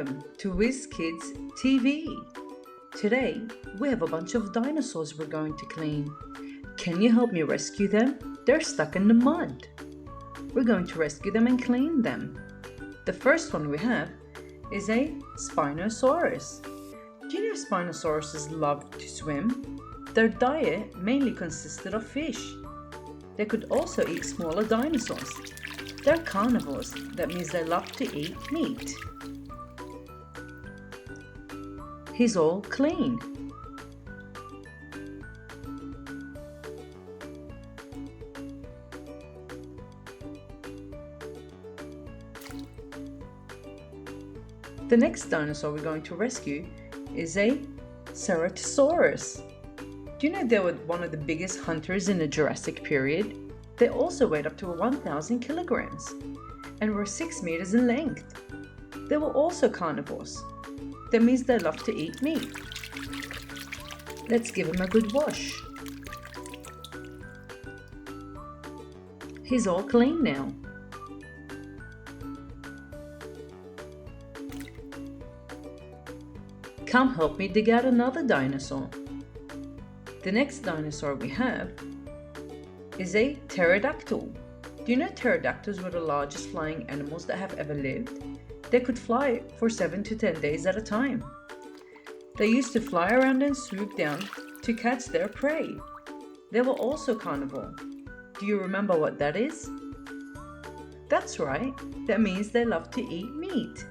Welcome to WizzKidzTV. Today we have a bunch of dinosaurs we're going to clean. Can you help me rescue them? They're stuck in the mud. We're going to rescue them and clean them. The first one we have is a Spinosaurus. Do you know Spinosauruses love to swim? Their diet mainly consisted of fish. They could also eat smaller dinosaurs. They're carnivores, that means they love to eat meat. He's all clean. The next dinosaur we're going to rescue is a Ceratosaurus. Do you know they were one of the biggest hunters in the Jurassic period? They also weighed up to 1,000 kilograms and were 6 meters in length. They were also carnivores. That means they love to eat meat. Let's give him a good wash. He's all clean now. Come help me dig out another dinosaur. The next dinosaur we have is a pterodactyl. Do you know pterodactyls were the largest flying animals that have ever lived? They could fly for 7 to 10 days at a time. They used to fly around and swoop down to catch their prey. They were also carnivore. Do you remember what that is? That's right, that means they love to eat meat.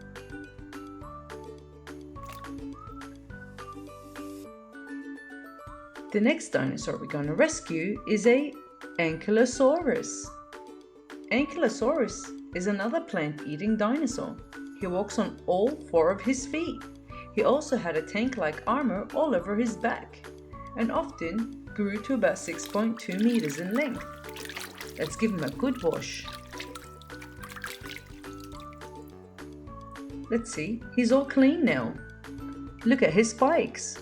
The next dinosaur we're going to rescue is a Ankylosaurus. Ankylosaurus is another plant-eating dinosaur. He walks on all 4 of his feet. He also had a tank-like armor all over his back and often grew to about 6.2 meters in length. Let's give him a good wash. Let's see, he's all clean now. Look at his spikes.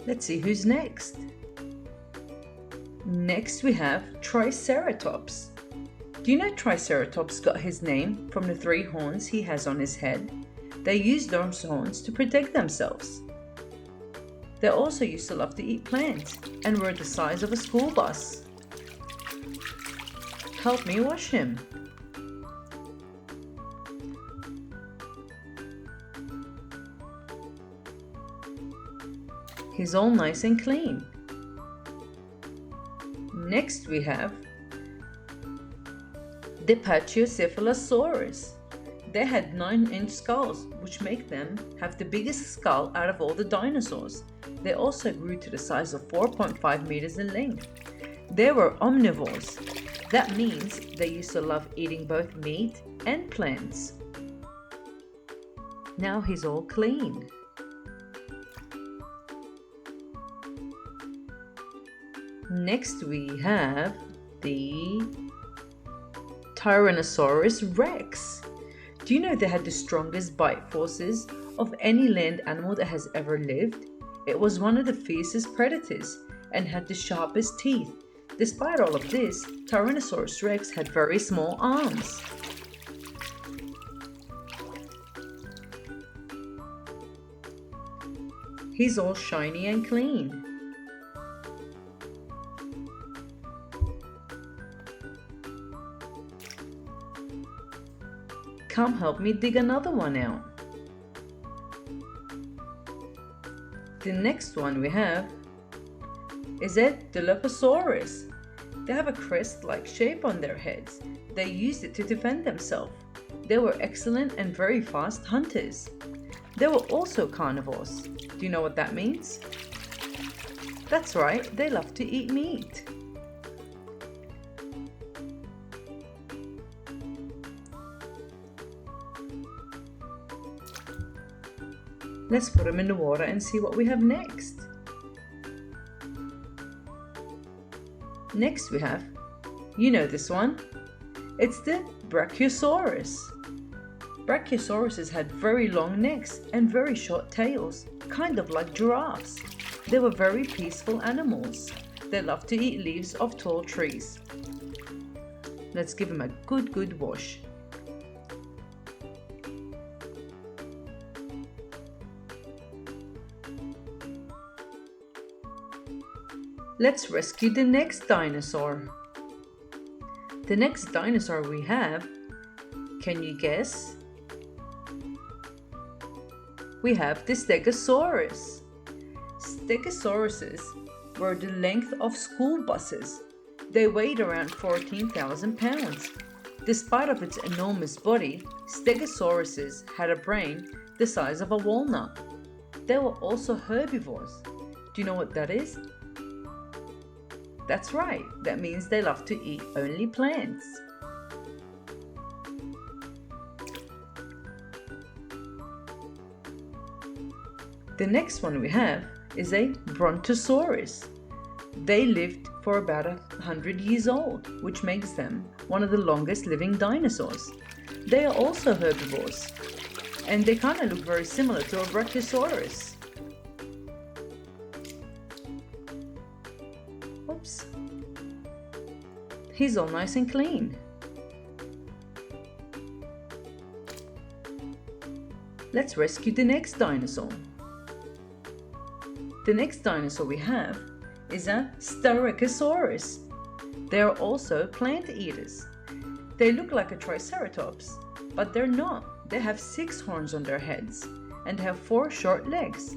Let's see who's next. Next we have Triceratops. Do you know Triceratops got his name from the 3 horns he has on his head? They use those horns to protect themselves. They also used to love to eat plants and were the size of a school bus. Help me wash him. He's all nice and clean. Next we have the Pachycephalosaurus. They had 9-inch skulls, which make them have the biggest skull out of all the dinosaurs. They also grew to the size of 4.5 meters in length. They were omnivores. That means they used to love eating both meat and plants. Now he's all clean. Next we have the Tyrannosaurus Rex. Do you know they had the strongest bite forces of any land animal that has ever lived? It was one of the fiercest predators and had the sharpest teeth. Despite all of this, Tyrannosaurus Rex had very small arms. He's all shiny and clean. Come help me dig another one out. The next one we have is a Dilophosaurus. They have a crest-like shape on their heads. They used it to defend themselves. They were excellent and very fast hunters. They were also carnivores. Do you know what that means? That's right, they love to eat meat. Let's put them in the water and see what we have next. Next we have, you know this one, it's the Brachiosaurus. Brachiosauruses had very long necks and very short tails, kind of like giraffes. They were very peaceful animals. They love to eat leaves of tall trees. Let's give them a good wash. Let's rescue the next dinosaur. The next dinosaur we have, can you guess? We have the Stegosaurus. Stegosauruses were the length of school buses. They weighed around 14,000 pounds. Despite of its enormous body, Stegosauruses had a brain the size of a walnut. They were also herbivores. Do you know what that is? That's right, that means they love to eat only plants. The next one we have is a Brontosaurus. They lived for about 100 years old, which makes them one of the longest living dinosaurs. They are also herbivores, and they kind of look very similar to a Brachiosaurus. Oops. He's all nice and clean. Let's rescue the next dinosaur. The next dinosaur we have is a Styracosaurus. They are also plant eaters. They look like a Triceratops, but they're not. They have 6 horns on their heads and have 4 short legs.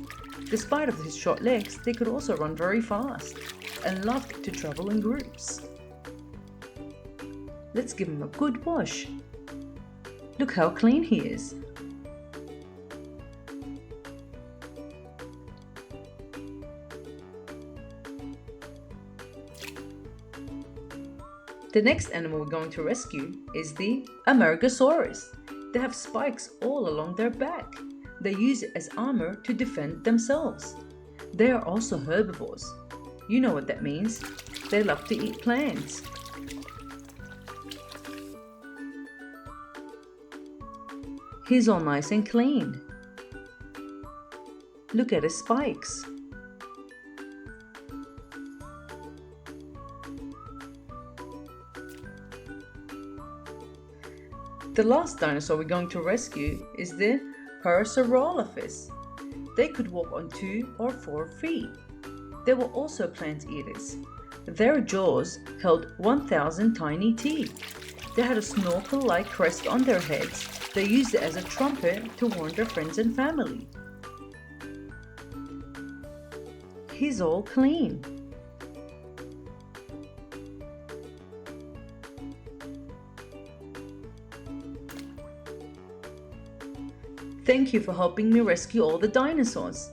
Despite of these short legs, they could also run very fast and love to travel in groups. Let's give him a good wash. Look how clean he is. The next animal we're going to rescue is the Amargasaurus. They have spikes all along their back. They use it as armor to defend themselves. They are also herbivores. You know what that means. They love to eat plants. He's all nice and clean. Look at his spikes. The last dinosaur we're going to rescue is the Parasaurolophus. They could walk on 2 or 4 feet. They were also plant eaters. Their jaws held 1,000 tiny teeth. They had a snorkel-like crest on their heads. They used it as a trumpet to warn their friends and family. He's all clean. Thank you for helping me rescue all the dinosaurs.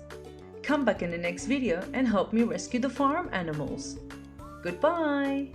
Come back in the next video and help me rescue the farm animals. Goodbye!